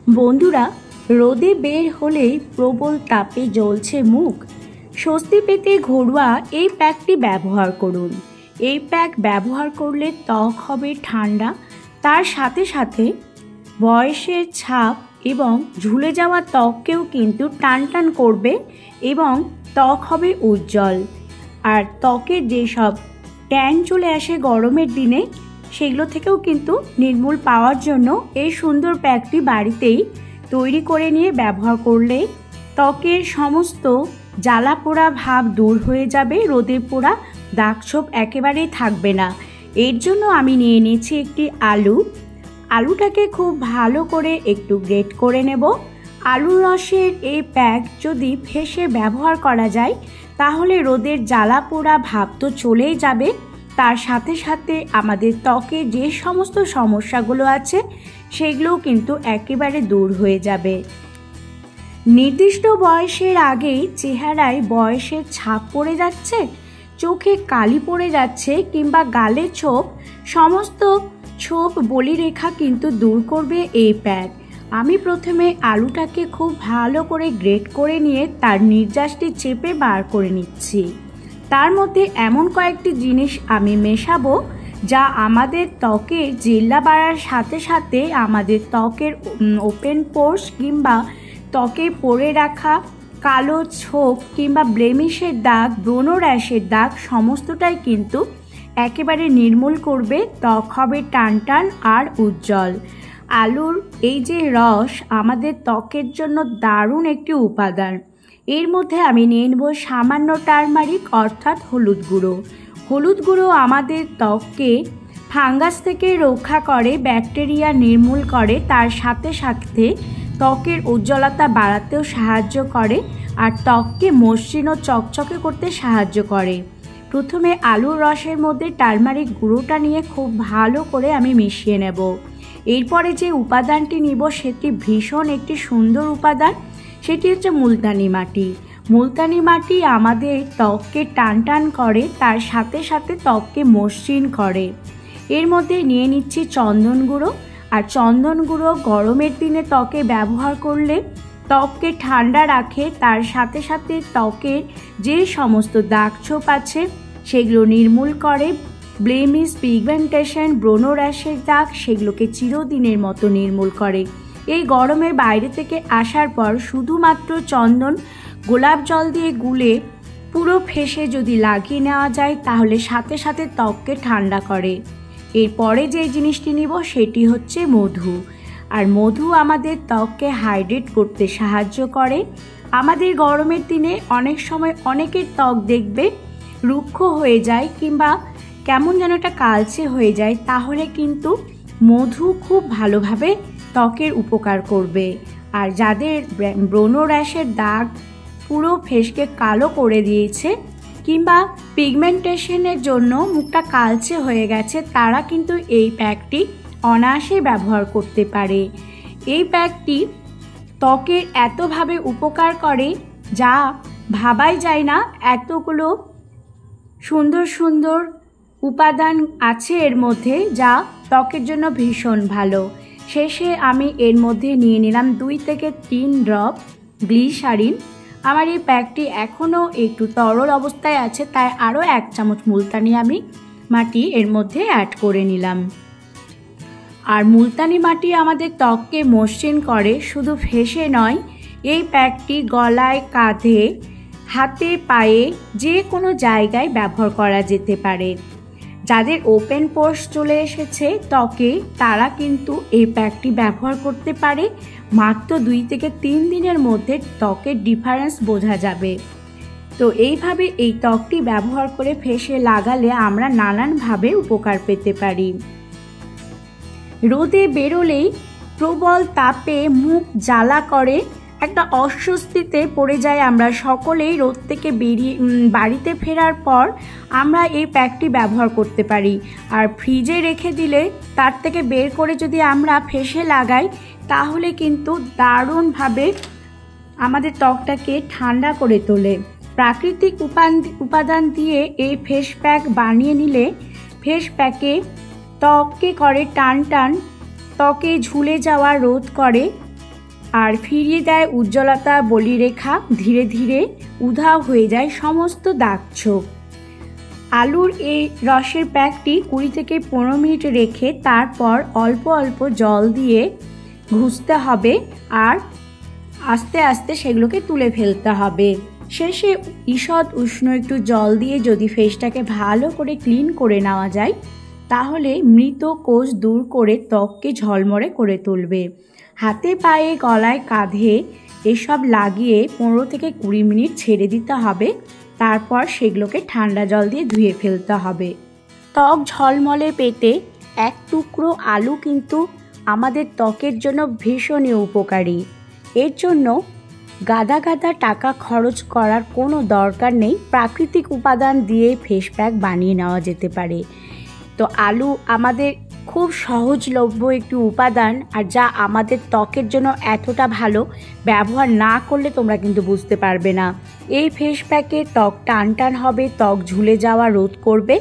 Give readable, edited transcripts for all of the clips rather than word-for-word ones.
বন্ধুরা, রোদে বের হলেই প্রবল তাপে জ্বলছে মুখ। স্বস্তি পেতে ঘরোয়া এই প্যাকটি ব্যবহার করুন। এই প্যাক ব্যবহার করলে ত্বক হবে ঠান্ডা, তার সাথে সাথে বয়সের ছাপ এবং ঝুলে যাওয়া ত্বককেও কিন্তু টানটান করবে এবং ত্বক হবে উজ্জ্বল। আর ত্বকের যেসব ট্যান চলে আসে গরমের দিনে, সেগুলো থেকেও কিন্তু নির্মূল পাওয়ার জন্য এই সুন্দর প্যাকটি বাড়িতেই তৈরি করে নিয়ে ব্যবহার করলে ত্বকের সমস্ত জ্বালা পোড়া ভাব দূর হয়ে যাবে, রোদে পোড়া দাগছোপ একেবারেই থাকবে না। এর জন্য আমি নিয়ে নিয়েছি একটি আলুটাকে খুব ভালো করে একটু গ্রেট করে নেব। আলুর রসের এই প্যাক যদি ফেসে ব্যবহার করা যায় তাহলে রোদের জ্বালা পোড়া ভাব তো চলেই যাবে, তার সাথে সাথে আমাদের ত্বকে যে সমস্ত সমস্যাগুলো আছে সেগুলোও কিন্তু একেবারে দূর হয়ে যাবে। নির্দিষ্ট বয়সের আগেই চেহারায় বয়সের ছাপ পড়ে যাচ্ছে, চোখে কালি পড়ে যাচ্ছে কিংবা গালে ছোপ, সমস্ত ছোপ বলিরেখা কিন্তু দূর করবে এই প্যাক। আমি প্রথমে আলুটাকে খুব ভালো করে গ্রেট করে নিয়ে তার নির্যাসটি চেপে বার করে নিচ্ছি। তার মধ্যে এমন কয়েকটি জিনিস আমি মেশাবো যা আমাদের ত্বকের জেল্লা বাড়ার সাথে সাথে আমাদের ত্বকের ওপেন পোর্স কিংবা ত্বকে পড়ে রাখা কালো ছোপ কিংবা ব্লেমিশের দাগ, ব্রণ র্যাশের দাগ সমস্তটাই কিন্তু একেবারে নির্মূল করবে। ত্বক হবে টানটান আর উজ্জ্বল। আলুর এই যে রস আমাদের ত্বকের জন্য দারুণ একটি উপাদান। এর মধ্যে আমি নিয়ে নেব সামান্য টারমারিক অর্থাৎ হলুদ গুঁড়ো। হলুদ গুঁড়ো আমাদের ত্বককে ফাঙ্গাস থেকে রক্ষা করে, ব্যাকটেরিয়া নির্মূল করে, তার সাথে সাথে ত্বকের উজ্জ্বলতা বাড়াতেও সাহায্য করে আর ত্বককে মসৃণ ও চকচকে করতে সাহায্য করে। প্রথমে আলুর রসের মধ্যে টারমারিক গুঁড়োটা নিয়ে খুব ভালো করে আমি মিশিয়ে নেব। এরপরে যে উপাদানটি নিব সেটি ভীষণ একটি সুন্দর উপাদান, সেটি হচ্ছে মুলতানি মাটি। মুলতানি মাটি আমাদের ত্বককে টানটান করে, তার সাথে সাথে ত্বককে মসৃণ করে। এর মধ্যে নিয়ে নিচ্ছি চন্দন গুঁড়ো। আর চন্দন গুঁড়ো গরমের দিনে ত্বকে ব্যবহার করলে ত্বককে ঠান্ডা রাখে, তার সাথে সাথে ত্বকের যে সমস্ত দাগছোপ আছে সেগুলো নির্মূল করে। ব্লেমিশ, পিগমেন্টেশন, ব্রণ র্যাশের দাগ সেগুলোকে চিরদিনের মতো নির্মূল করে। এই গরমের বাইরে থেকে আসার পর শুধুমাত্র চন্দন গোলাপ জল দিয়ে গুলে পুরো ফেসে যদি লাগিয়ে নেওয়া যায় তাহলে সাথে সাথে ত্বককে ঠান্ডা করে। এরপরে যে জিনিসটি নিব সেটি হচ্ছে মধু। আর মধু আমাদের ত্বককে হাইড্রেট করতে সাহায্য করে। আমাদের গরমের দিনে অনেক সময় অনেকের ত্বক দেখবে রুক্ষ হয়ে যায় কিংবা কেমন যেন একটা কালচে হয়ে যায়, তাহলে কিন্তু মধু খুব ভালোভাবে ত্বকের উপকার করবে। আর যাদের ব্রণ র্যাশের দাগ পুরো ফেসকে কালো করে দিয়েছে কিংবা পিগমেন্টেশনের জন্য মুখটা কালচে হয়ে গেছে, তারা কিন্তু এই প্যাকটি অনায়াসে ব্যবহার করতে পারে। এই প্যাকটি ত্বকের এতভাবে উপকার করে যা ভাবাই যায় না। এতগুলো সুন্দর সুন্দর উপাদান আছে এর মধ্যে যা ত্বকের জন্য ভীষণ ভালো। শেষে আমি এর মধ্যে নিয়ে নিলাম 2 থেকে 3 ড্রপ গ্লিসারিন। আমার এই প্যাকটি এখনও একটু তরল অবস্থায় আছে, তাই আরও 1 চামচ মুলতানি আমি মাটি এর মধ্যে অ্যাড করে নিলাম। আর মুলতানি মাটি আমাদের ত্বককে মসৃণ করে, শুধু ফেসে নয়, এই প্যাকটি গলায়, কাঁধে, হাতে, পায়ে যে কোনো জায়গায় ব্যবহার করা যেতে পারে। যাদের ওপেন পোর্স চলে এসেছে ত্বকে তারা কিন্তু এই প্যাকটি ব্যবহার করতে পারে। মাত্র 2 থেকে 3 দিনের মধ্যে ত্বকের ডিফারেন্স বোঝা যাবে। তো এইভাবে এই ত্বকটি ব্যবহার করে ফেসে লাগালে আমরা নানানভাবে উপকার পেতে পারি। রোদে বেরোলেই প্রবল তাপে মুখ জ্বালা করে, একটা অস্বস্তিতে পড়ে যায় আমরা সকলেই। রোদ থেকে বাড়িতে ফেরার পর আমরা এই প্যাকটি ব্যবহার করতে পারি। আর ফ্রিজে রেখে দিলে তার থেকে বের করে যদি আমরা ফেসে লাগাই তাহলে কিন্তু দারুণভাবে আমাদের ত্বকটাকে ঠান্ডা করে তোলে। প্রাকৃতিক উপাদান দিয়ে এই ফেস প্যাক বানিয়ে নিলে ফেস প্যাকে ত্বককে করে টান টান, ত্বকে ঝুলে যাওয়া রোধ করে, আর ফিরিয়ে দেয় উজ্জ্বলতা, বলিরেখা, ধীরে ধীরে উধাও হয়ে যায় সমস্ত দাগ ছোপ। আলুর এই রসের প্যাকটি 20 থেকে 15 মিনিট রেখে তারপর অল্প অল্প জল দিয়ে ঘুষতে হবে আর আস্তে আস্তে সেগুলোকে তুলে ফেলতে হবে। শেষে ঈষৎ উষ্ণ একটু জল দিয়ে যদি ফেসটাকে ভালো করে ক্লিন করে নেওয়া যায় তাহলে মৃত কোষ দূর করে ত্বককে ঝলমলে করে তুলবে। হাতে, পায়ে, গলায়, কাঁধে এসব লাগিয়ে 15 থেকে 20 মিনিট ছেড়ে দিতে হবে। তারপর সেগুলোকে ঠান্ডা জল দিয়ে ধুয়ে ফেলতে হবে। ত্বক ঝলমলে পেতে এক টুকরো আলু কিন্তু আমাদের ত্বকের জন্য ভীষণই উপকারী। এর জন্য গাদা গাদা টাকা খরচ করার কোনো দরকার নেই, প্রাকৃতিক উপাদান দিয়ে ফেস প্যাক বানিয়ে নেওয়া যেতে পারে। তো আলু আমাদের খুব সহজলভ্য একটি উপাদান, আর যা আমাদের ত্বকের জন্য এতটা ভালো, ব্যবহার না করলে তোমরা কিন্তু বুঝতে পারবে না। এই ফেস প্যাকে ত্বক টান টান হবে, ত্বক ঝুলে যাওয়া রোধ করবে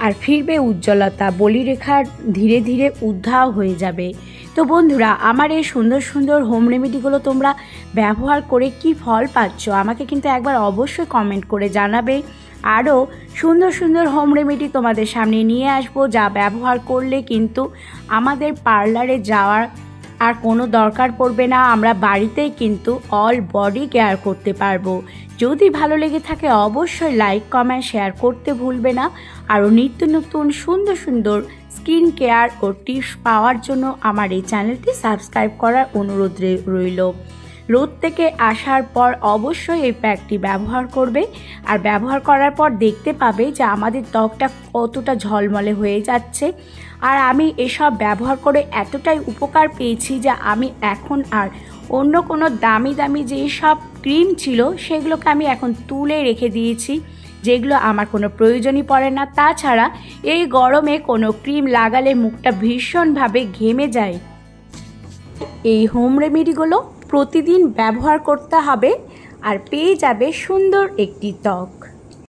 আর ফিরবে উজ্জ্বলতা, বলিরেখার ধীরে ধীরে উদ্ধাও হয়ে যাবে। তো বন্ধুরা, আমার এই সুন্দর সুন্দর হোম রেমেডিগুলো তোমরা ব্যবহার করে কি ফল পাচ্ছ আমাকে কিন্তু একবার অবশ্যই কমেন্ট করে জানাবে। আরও সুন্দর সুন্দর হোম রেমেডি তোমাদের সামনে নিয়ে আসবো, যা ব্যবহার করলে কিন্তু আমাদের পার্লারে যাওয়ার আর কোনো দরকার পড়বে না। আমরা বাড়িতেই কিন্তু অল বডি কেয়ার করতে পারবো। যদি ভালো লেগে থাকে অবশ্যই লাইক, কমেন্ট, শেয়ার করতে ভুলবে না। আরও নিত্য নতুন সুন্দর সুন্দর স্কিন কেয়ার ও টিপস পাওয়ার জন্য আমার এই চ্যানেলটি সাবস্ক্রাইব করার অনুরোধ রইল। রোদ থেকে আসার পর অবশ্যই এই প্যাকটি ব্যবহার করবে, আর ব্যবহার করার পর দেখতে পাবে যে আমাদের ত্বকটা কতটা ঝলমলে হয়ে যাচ্ছে। আর আমি এসব ব্যবহার করে এতটাই উপকার পেয়েছি যে আমি এখন আর অন্য কোনো দামি দামি যেসব ক্রিম ছিল সেগুলোকে আমি এখন তুলে রেখে দিয়েছি, যেগুলো আমার কোনো প্রয়োজনই পড়ে না। তাছাড়া এই গরমে কোনো ক্রিম লাগালে মুখটা ভীষণভাবে ঘেমে যায়। এই হোম রেমেডিগুলো প্রতিদিন ব্যবহার করতে হবে আর পেয়ে যাবে সুন্দর একটি ত্বক।